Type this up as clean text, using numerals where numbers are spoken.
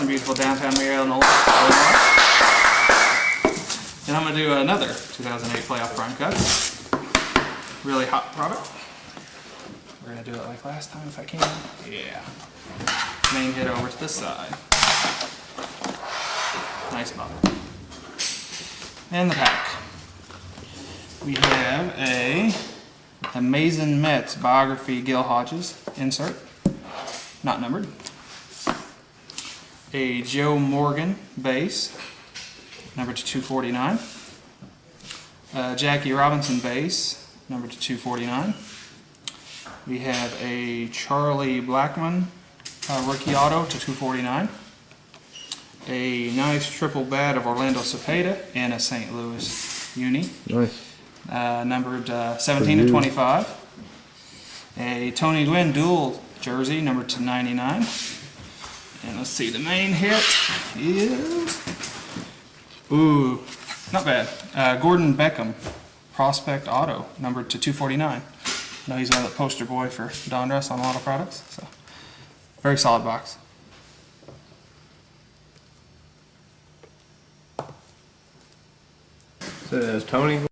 in beautiful downtown Marietta, Illinois. And I'm going to do another 2008 playoff prime cuts. Really hot product. We're going to do it like last time if I can. Yeah. Main hit over to this side. Nice bottle. And the pack. We have a Amazing Mets biography Gil Hodges insert. Not numbered. A Joe Morgan base, numbered to 249. Jackie Robinson base, numbered to 249. We have a Charlie Blackmon rookie auto to 249. A nice triple bat of Orlando Cepeda and a St. Louis uni. Nice. Numbered 17 to 25. A Tony Gwynn dual jersey, numbered to 99. And let's see, the main hit is, ooh, not bad. Gordon Beckham, prospect auto, numbered to 249. I know he's the poster boy for Donruss on a lot of products, so very solid box. So there's Tony